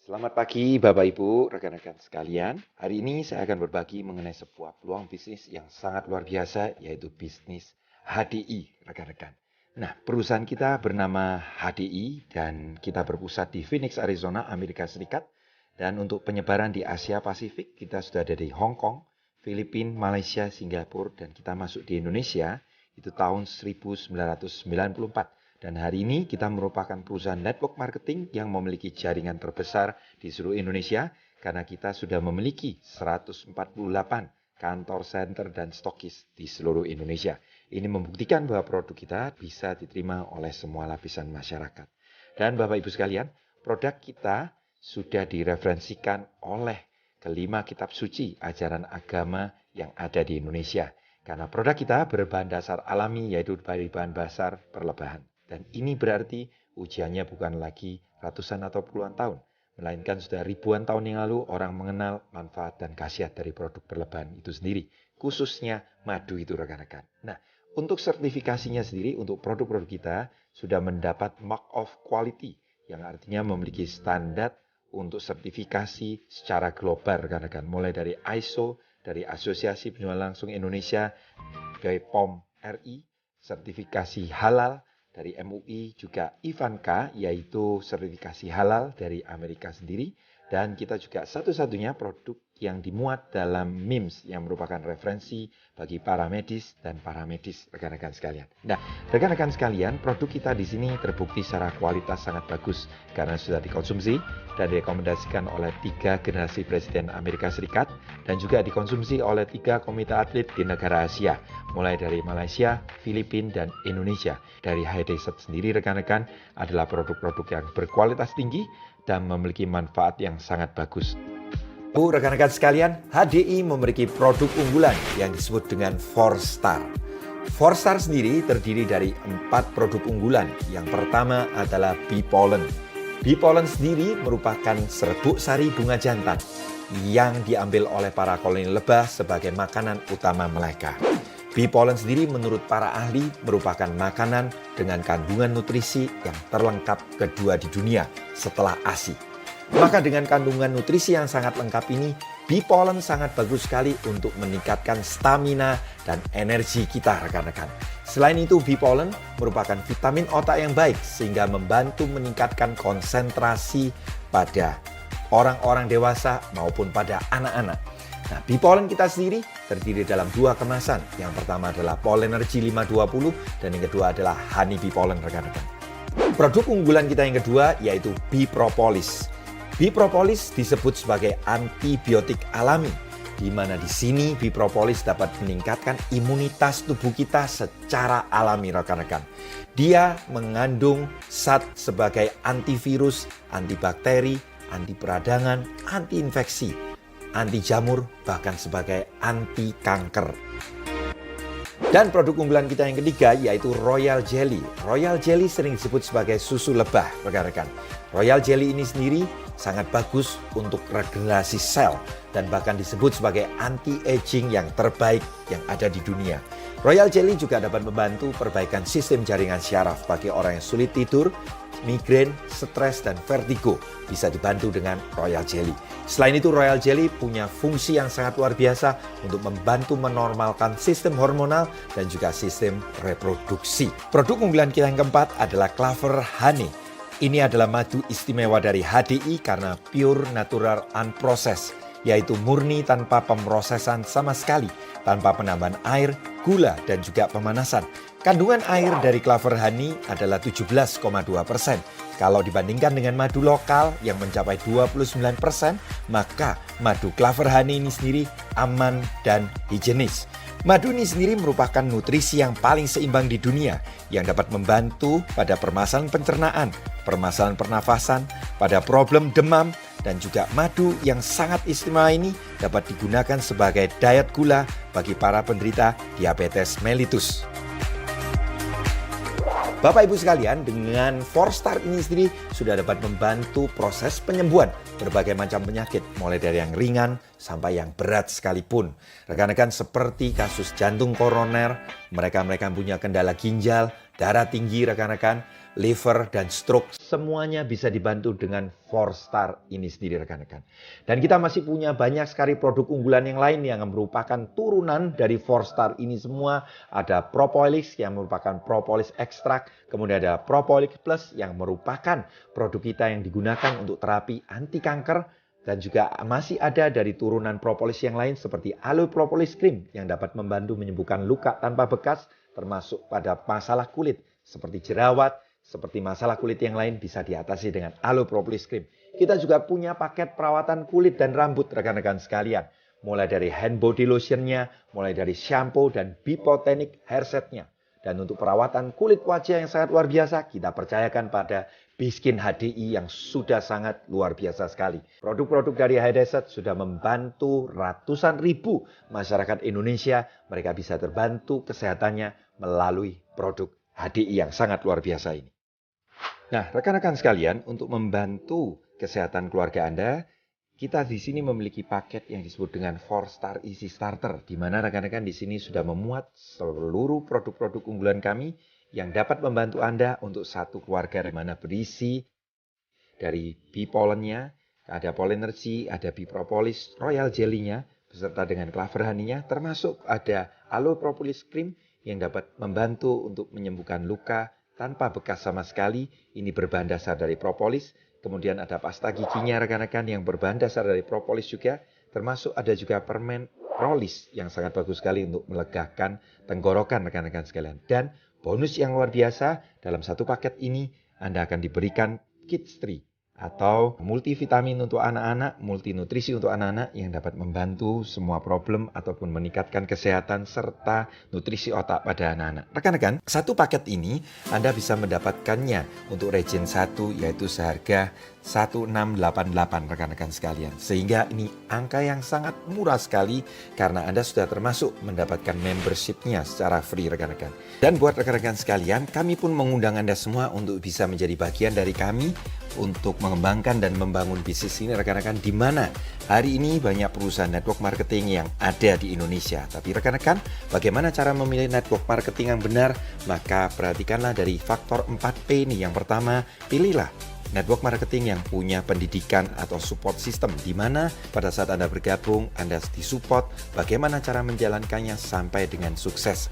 Selamat pagi Bapak Ibu, rekan-rekan sekalian. Hari ini saya akan berbagi mengenai sebuah peluang bisnis yang sangat luar biasa, yaitu bisnis HDI, rekan-rekan. Nah, perusahaan kita bernama HDI dan kita berpusat di Phoenix, Arizona, Amerika Serikat. Dan untuk penyebaran di Asia Pasifik, kita sudah ada di Hong Kong, Filipina, Malaysia, Singapura, dan kita masuk di Indonesia itu tahun 1994. Dan hari ini kita merupakan perusahaan network marketing yang memiliki jaringan terbesar di seluruh Indonesia karena kita sudah memiliki 148 kantor center dan stokis di seluruh Indonesia. Ini membuktikan bahwa produk kita bisa diterima oleh semua lapisan masyarakat. Dan Bapak Ibu sekalian, produk kita sudah direferensikan oleh kelima kitab suci ajaran agama yang ada di Indonesia. Karena produk kita berbahan dasar alami, yaitu dari bahan dasar perlebahan. Dan ini berarti ujiannya bukan lagi ratusan atau puluhan tahun, melainkan sudah ribuan tahun yang lalu orang mengenal manfaat dan khasiat dari produk perlebahan itu sendiri, khususnya madu itu rekan-rekan. Nah, untuk sertifikasinya sendiri, untuk produk-produk kita sudah mendapat mark of quality, yang artinya memiliki standar untuk sertifikasi secara global rekan-rekan, mulai dari ISO, dari Asosiasi Penjualan Langsung Indonesia, dari POM RI, sertifikasi halal, dari MUI, juga IVANKA, yaitu sertifikasi halal dari Amerika sendiri. Dan kita juga satu-satunya produk yang dimuat dalam MIMS, yang merupakan referensi bagi para medis dan paramedis, rekan-rekan sekalian. Nah, rekan-rekan sekalian, produk kita di sini terbukti secara kualitas sangat bagus karena sudah dikonsumsi dan direkomendasikan oleh 3 generasi Presiden Amerika Serikat dan juga dikonsumsi oleh 3 komite atlet di negara Asia, mulai dari Malaysia, Filipina, dan Indonesia. Dari HDI sendiri rekan-rekan adalah produk-produk yang berkualitas tinggi dan memiliki manfaat yang sangat bagus. Rekan-rekan sekalian, HDI memiliki produk unggulan yang disebut dengan 4-star. 4-star sendiri terdiri dari 4 produk unggulan. Yang pertama adalah bee pollen. Bee pollen sendiri merupakan serbuk sari bunga jantan yang diambil oleh para koloni lebah sebagai makanan utama mereka. Bee pollen sendiri menurut para ahli merupakan makanan dengan kandungan nutrisi yang terlengkap kedua di dunia setelah ASI. Maka dengan kandungan nutrisi yang sangat lengkap ini, bee pollen sangat bagus sekali untuk meningkatkan stamina dan energi kita rekan-rekan. Selain itu, bee pollen merupakan vitamin otak yang baik sehingga membantu meningkatkan konsentrasi pada orang-orang dewasa maupun pada anak-anak. Nah, bee pollen kita sendiri terdiri dalam 2 kemasan. Yang pertama adalah Pollenergy 520 dan yang kedua adalah Honey Bee Pollen rekan-rekan. Produk unggulan kita yang kedua yaitu Bee Propolis. Bee Propolis disebut sebagai antibiotik alami, di mana di sini Bee Propolis dapat meningkatkan imunitas tubuh kita secara alami rekan-rekan. Dia mengandung zat sebagai antivirus, antibakteri, anti peradangan, anti infeksi, anti jamur, bahkan sebagai anti kanker. Dan produk unggulan kita yang ketiga yaitu Royal Jelly. Royal Jelly sering disebut sebagai susu lebah, rekan-rekan. Royal Jelly ini sendiri sangat bagus untuk regenerasi sel dan bahkan disebut sebagai anti-aging yang terbaik yang ada di dunia. Royal Jelly juga dapat membantu perbaikan sistem jaringan syaraf bagi orang yang sulit tidur, migrain, stres, dan vertigo. Bisa dibantu dengan Royal Jelly. Selain itu, Royal Jelly punya fungsi yang sangat luar biasa untuk membantu menormalkan sistem hormonal dan juga sistem reproduksi. Produk unggulan kita yang keempat adalah Clover Honey. Ini adalah madu istimewa dari HDI karena pure natural unprocessed, yaitu murni tanpa pemrosesan sama sekali, tanpa penambahan air, gula, dan juga pemanasan. Kandungan air dari Clover Honey adalah 17,2%. Kalau dibandingkan dengan madu lokal yang mencapai 29%, maka madu Clover Honey ini sendiri aman dan higienis. Madu ini sendiri merupakan nutrisi yang paling seimbang di dunia yang dapat membantu pada permasalahan pencernaan, permasalahan pernafasan, pada problem demam, dan juga madu yang sangat istimewa ini dapat digunakan sebagai diet gula bagi para penderita diabetes mellitus. Bapak Ibu sekalian, dengan 4-star ini sendiri sudah dapat membantu proses penyembuhan berbagai macam penyakit, mulai dari yang ringan sampai yang berat sekalipun. Rekan-rekan seperti kasus jantung koroner, mereka punya kendala ginjal, darah tinggi rekan-rekan, liver, dan stroke. Semuanya bisa dibantu dengan 4-star ini sendiri rekan-rekan. Dan kita masih punya banyak sekali produk unggulan yang lain yang merupakan turunan dari 4-star ini semua. Ada Propolis yang merupakan propolis ekstrak. Kemudian ada Propolis Plus yang merupakan produk kita yang digunakan untuk terapi anti kanker. Dan juga masih ada dari turunan propolis yang lain seperti Aloe Propolis Cream yang dapat membantu menyembuhkan luka tanpa bekas termasuk pada masalah kulit seperti jerawat, seperti masalah kulit yang lain bisa diatasi dengan Aloe Propolis Cream. Kita juga punya paket perawatan kulit dan rambut rekan-rekan sekalian. Mulai dari hand body lotionnya, mulai dari shampoo dan Bipotenic hair setnya. Dan untuk perawatan kulit wajah yang sangat luar biasa, kita percayakan pada Biskin HDI yang sudah sangat luar biasa sekali. Produk-produk dari Hydesert sudah membantu ratusan ribu masyarakat Indonesia. Mereka bisa terbantu kesehatannya melalui produk HDI yang sangat luar biasa ini. Nah, rekan-rekan sekalian, untuk membantu kesehatan keluarga Anda, kita di sini memiliki paket yang disebut dengan 4-star Easy Starter, di mana rekan-rekan di sini sudah memuat seluruh produk-produk unggulan kami yang dapat membantu Anda untuk satu keluarga, di mana berisi dari bee pollennya, ada Pollenergy, ada bee propolis, royal jelly-nya, beserta dengan clover honey-nya, termasuk ada Aloe Propolis Cream yang dapat membantu untuk menyembuhkan luka tanpa bekas sama sekali. Ini berbahan dasar dari propolis. Kemudian ada pasta giginya rekan-rekan yang berbahan dasar dari propolis juga. Termasuk ada juga permen Prolis yang sangat bagus sekali untuk melegakan tenggorokan rekan-rekan sekalian. Dan bonus yang luar biasa, dalam satu paket ini Anda akan diberikan Kids Tree atau multivitamin untuk anak-anak, multinutrisi untuk anak-anak yang dapat membantu semua problem ataupun meningkatkan kesehatan serta nutrisi otak pada anak-anak. Rekan-rekan, satu paket ini Anda bisa mendapatkannya untuk region 1 yaitu seharga 1688 rekan-rekan sekalian. Sehingga ini angka yang sangat murah sekali karena Anda sudah termasuk mendapatkan membership-nya secara free rekan-rekan. Dan buat rekan-rekan sekalian, kami pun mengundang Anda semua untuk bisa menjadi bagian dari kami untuk mengembangkan dan membangun bisnis ini rekan-rekan, di mana hari ini banyak perusahaan network marketing yang ada di Indonesia. Tapi rekan-rekan, bagaimana cara memilih network marketing yang benar? Maka perhatikanlah dari faktor 4P ini. Yang pertama, pilihlah network marketing yang punya pendidikan atau support system, di mana pada saat Anda bergabung, Anda disupport bagaimana cara menjalankannya sampai dengan sukses.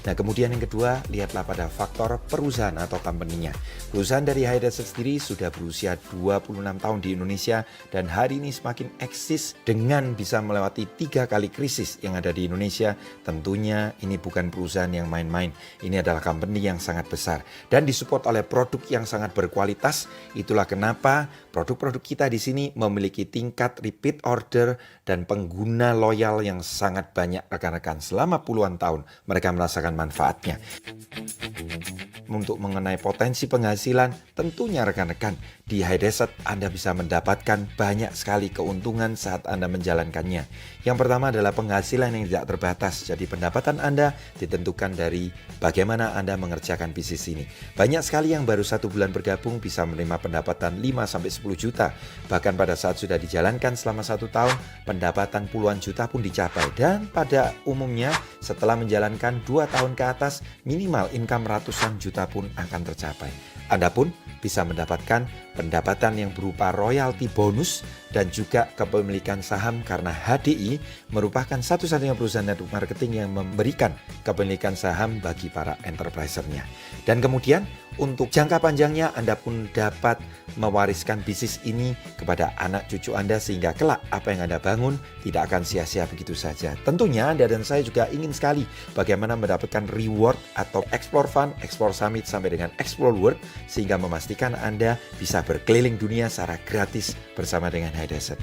Nah, kemudian yang kedua, lihatlah pada faktor perusahaan atau company-nya. Perusahaan dari Hydesert sendiri sudah berusia 26 tahun di Indonesia dan hari ini semakin eksis dengan bisa melewati 3 kali krisis yang ada di Indonesia. Tentunya ini bukan perusahaan yang main-main. Ini adalah company yang sangat besar dan disupport oleh produk yang sangat berkualitas. Itulah kenapa produk-produk kita di sini memiliki tingkat repeat order dan pengguna loyal yang sangat banyak rekan-rekan. Selama puluhan tahun mereka merasakan manfaatnya. Untuk mengenai potensi penghasilan, tentunya rekan-rekan di Hydesert Anda bisa mendapatkan banyak sekali keuntungan saat Anda menjalankannya. Yang pertama adalah penghasilan yang tidak terbatas. Jadi pendapatan Anda ditentukan dari bagaimana Anda mengerjakan bisnis ini. Banyak sekali yang baru 1 bulan bergabung bisa menerima pendapatan 5-10 juta. Bahkan pada saat sudah dijalankan selama 1 tahun, pendapatan puluhan juta pun dicapai. Dan pada umumnya setelah menjalankan 2 tahun ke atas, minimal income ratusan juta pun akan tercapai. Anda pun bisa mendapatkan pendapatan yang berupa royalti bonus dan juga kepemilikan saham karena HDI merupakan satu-satunya perusahaan network marketing yang memberikan kepemilikan saham bagi para enterpriser-nya. Dan kemudian untuk jangka panjangnya Anda pun dapat mewariskan bisnis ini kepada anak cucu Anda sehingga kelak apa yang Anda bangun tidak akan sia-sia begitu saja. Tentunya Anda dan saya juga ingin sekali bagaimana mendapatkan reward atau Explore Fund, Explore Summit sampai dengan Explore World sehingga memastikan Anda bisa berkeliling dunia secara gratis bersama dengan Hydesert.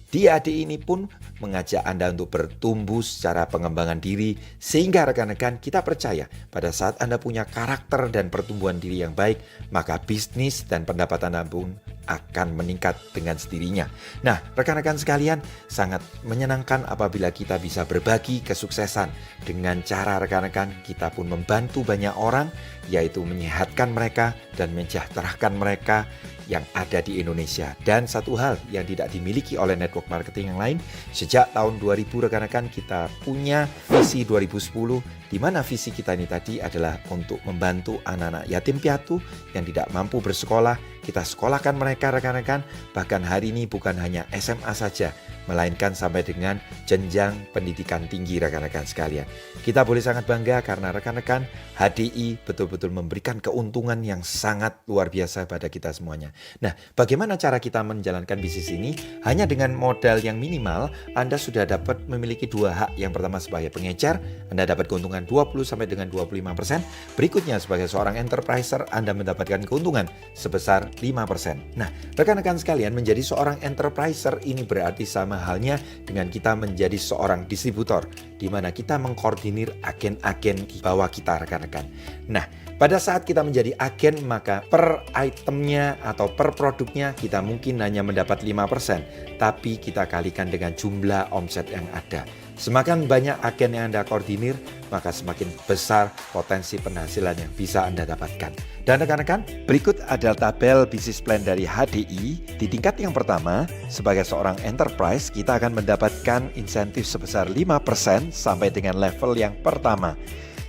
Di HDI ini pun mengajak Anda untuk bertumbuh secara pengembangan diri sehingga rekan-rekan kita percaya pada saat Anda punya karakter dan pertumbuhan diri yang baik, maka bisnis dan pendapatan Anda pun akan meningkat dengan sendirinya. Nah, rekan-rekan sekalian, sangat menyenangkan apabila kita bisa berbagi kesuksesan dengan cara rekan-rekan kita pun membantu banyak orang, yaitu menyehatkan mereka dan mensejahterakan mereka yang ada di Indonesia. Dan satu hal yang tidak dimiliki oleh network marketing yang lain, sejak tahun 2000 rekan-rekan kita punya visi 2010, di mana visi kita ini tadi adalah untuk membantu anak-anak yatim piatu yang tidak mampu bersekolah. Kita sekolahkan mereka rekan-rekan, bahkan hari ini bukan hanya SMA saja, melainkan sampai dengan jenjang pendidikan tinggi rekan-rekan sekalian. Kita boleh sangat bangga karena rekan-rekan HDI betul-betul memberikan keuntungan yang sangat luar biasa pada kita semuanya. Nah, bagaimana cara kita menjalankan bisnis ini? Hanya dengan modal yang minimal, Anda sudah dapat memiliki dua hak. Yang pertama sebagai pengecer, Anda dapat keuntungan 20 sampai dengan 25%. Berikutnya sebagai seorang enterpriser, Anda mendapatkan keuntungan sebesar 5%. Nah, rekan-rekan sekalian, menjadi seorang enterpriser ini berarti sama halnya dengan kita menjadi seorang distributor, di mana kita mengkoordinir agen-agen di bawah kita rekan-rekan. Nah, pada saat kita menjadi agen, maka per itemnya atau per produknya kita mungkin hanya mendapat 5%, tapi kita kalikan dengan jumlah omset yang ada. Semakin banyak agen yang Anda koordinir, maka semakin besar potensi penghasilan yang bisa Anda dapatkan. Dan rekan-rekan, berikut adalah tabel bisnis plan dari HDI. Di tingkat yang pertama, sebagai seorang enterprise, kita akan mendapatkan insentif sebesar 5% sampai dengan level yang pertama.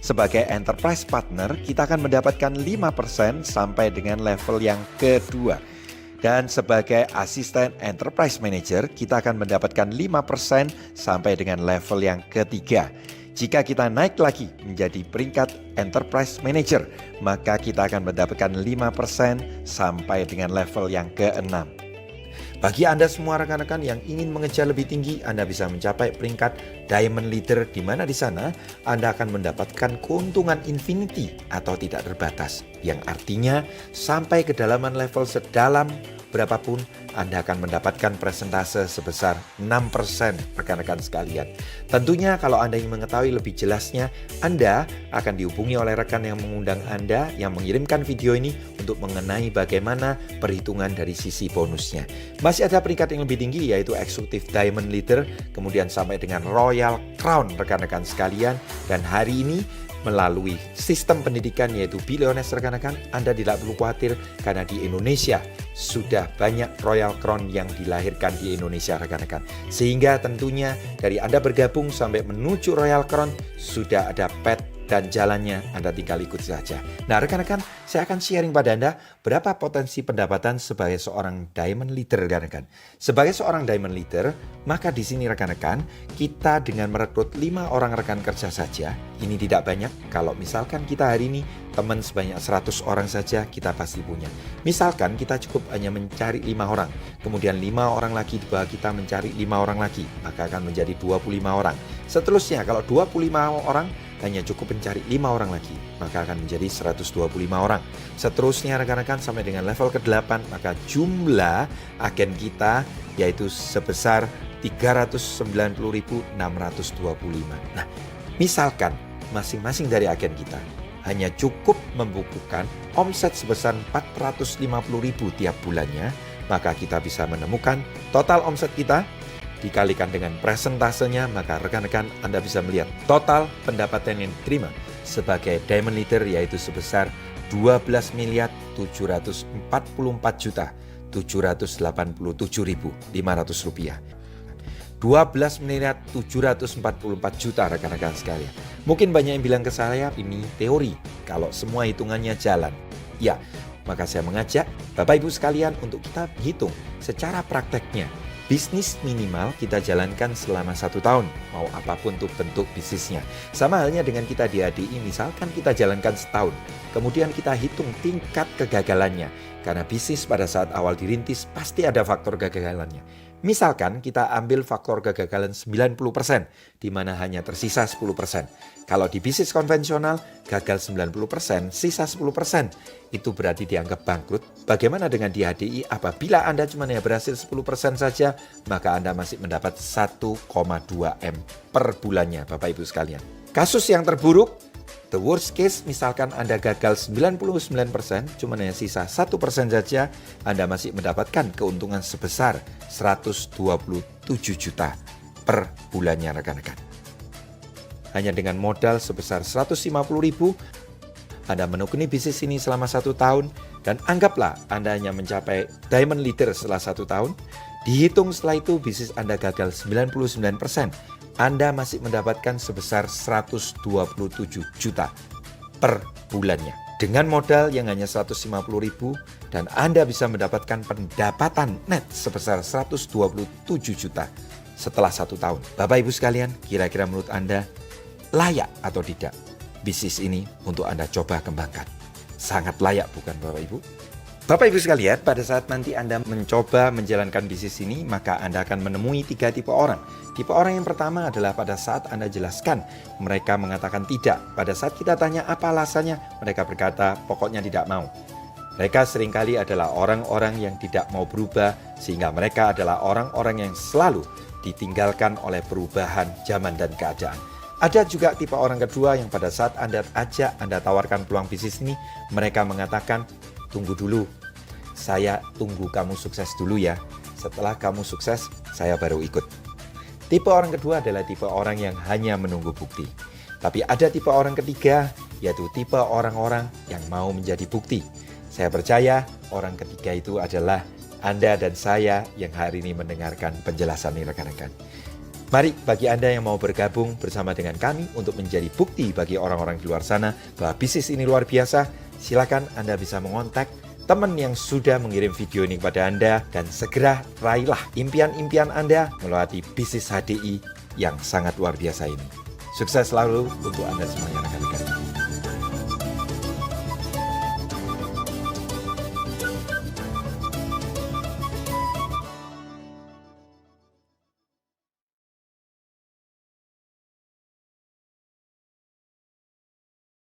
Sebagai enterprise partner, kita akan mendapatkan 5% sampai dengan level yang kedua. Dan sebagai asisten enterprise manager, kita akan mendapatkan 5% sampai dengan level yang ketiga. Jika kita naik lagi menjadi peringkat enterprise manager, maka kita akan mendapatkan 5% sampai dengan level yang keenam. Bagi Anda semua rekan-rekan yang ingin mengejar lebih tinggi, Anda bisa mencapai peringkat Diamond Leader, di mana di sana Anda akan mendapatkan keuntungan infinity atau tidak terbatas, yang artinya sampai kedalaman level sedalam berapapun Anda akan mendapatkan persentase sebesar 6% rekan-rekan sekalian. Tentunya kalau Anda ingin mengetahui lebih jelasnya, Anda akan dihubungi oleh rekan yang mengundang Anda yang mengirimkan video ini untuk mengenai bagaimana perhitungan dari sisi bonusnya. Masih ada peringkat yang lebih tinggi yaitu Executive Diamond Leader, kemudian sampai dengan Royal Crown rekan-rekan sekalian. Dan hari ini melalui sistem pendidikan yaitu Billionaires rekan-rekan, Anda tidak perlu khawatir karena di Indonesia sudah banyak Royal Crown yang dilahirkan di Indonesia rekan-rekan. Sehingga tentunya dari Anda bergabung sampai menuju Royal Crown sudah ada path dan jalannya, Anda tinggal ikut saja. Nah rekan-rekan, saya akan sharing pada Anda berapa potensi pendapatan sebagai seorang Diamond Leader rekan-rekan. Sebagai seorang Diamond Leader, maka di sini rekan-rekan, kita dengan merekrut 5 orang rekan kerja saja, ini tidak banyak. Kalau misalkan kita hari ini teman sebanyak 100 orang saja, kita pasti punya. Misalkan kita cukup hanya mencari 5 orang, kemudian 5 orang lagi di bawah kita mencari 5 orang lagi, maka akan menjadi 25 orang. Seterusnya, kalau 25 orang hanya cukup mencari 5 orang lagi, maka akan menjadi 125 orang. Seterusnya rekan-rekan sampai dengan level ke-8, maka jumlah agen kita yaitu sebesar 390.625. Nah, misalkan masing-masing dari agen kita hanya cukup membukukan omset sebesar 450.000 tiap bulannya, maka kita bisa menemukan total omset kita dikalikan dengan presentasenya, maka rekan-rekan Anda bisa melihat total pendapatan yang diterima sebagai Diamond Leader yaitu sebesar 12.744.787.500 rupiah. 12.744 juta rekan-rekan sekalian. Mungkin banyak yang bilang ke saya ini teori, kalau semua hitungannya jalan. Ya, maka saya mengajak Bapak Ibu sekalian untuk kita hitung secara prakteknya. Bisnis minimal kita jalankan selama 1 tahun, mau apapun tuh bentuk bisnisnya. Sama halnya dengan kita di HDI, misalkan kita jalankan setahun, kemudian kita hitung tingkat kegagalannya. Karena bisnis pada saat awal dirintis pasti ada faktor kegagalannya. Misalkan kita ambil faktor kegagalan 90%, di mana hanya tersisa 10%. Kalau di bisnis konvensional, gagal 90%, sisa 10%. Itu berarti dianggap bangkrut. Bagaimana dengan di HDI? Apabila Anda cuma berhasil 10% saja, maka Anda masih mendapat 1,2 M per bulannya, Bapak Ibu sekalian. Kasus yang terburuk, the worst case, misalkan Anda gagal 99%, cuma hanya sisa 1% saja, Anda masih mendapatkan keuntungan sebesar 127 juta per bulannya rekan-rekan. Hanya dengan modal sebesar 150.000, Anda menekuni bisnis ini selama 1 tahun, dan anggaplah Anda hanya mencapai diamond leader setelah 1 tahun, dihitung setelah itu bisnis Anda gagal 99%, Anda masih mendapatkan sebesar 127 juta per bulannya. Dengan modal yang hanya 150.000 dan Anda bisa mendapatkan pendapatan net sebesar 127 juta setelah 1 tahun. Bapak Ibu sekalian, kira-kira menurut Anda layak atau tidak bisnis ini untuk Anda coba kembangkan? Sangat layak, bukan Bapak Ibu? Bapak Ibu sekalian, pada saat nanti Anda mencoba menjalankan bisnis ini, maka Anda akan menemui 3 tipe orang. Tipe orang yang pertama adalah pada saat Anda jelaskan, mereka mengatakan tidak. Pada saat kita tanya apa alasannya, mereka berkata pokoknya tidak mau. Mereka seringkali adalah orang-orang yang tidak mau berubah, sehingga mereka adalah orang-orang yang selalu ditinggalkan oleh perubahan zaman dan keadaan. Ada juga tipe orang kedua yang pada saat Anda tawarkan peluang bisnis ini, mereka mengatakan, tunggu dulu, saya tunggu kamu sukses dulu ya. Setelah kamu sukses, saya baru ikut. Tipe orang kedua adalah tipe orang yang hanya menunggu bukti. Tapi ada tipe orang ketiga, yaitu tipe orang-orang yang mau menjadi bukti. Saya percaya orang ketiga itu adalah Anda dan saya yang hari ini mendengarkan penjelasan ini, rekan-rekan. Mari bagi Anda yang mau bergabung bersama dengan kami untuk menjadi bukti bagi orang-orang di luar sana bahwa bisnis ini luar biasa, silakan Anda bisa mengontak teman yang sudah mengirim video ini kepada Anda dan segera raihlah impian-impian Anda melalui bisnis HDI yang sangat luar biasa ini. Sukses selalu untuk Anda semuanya, rekan-rekan.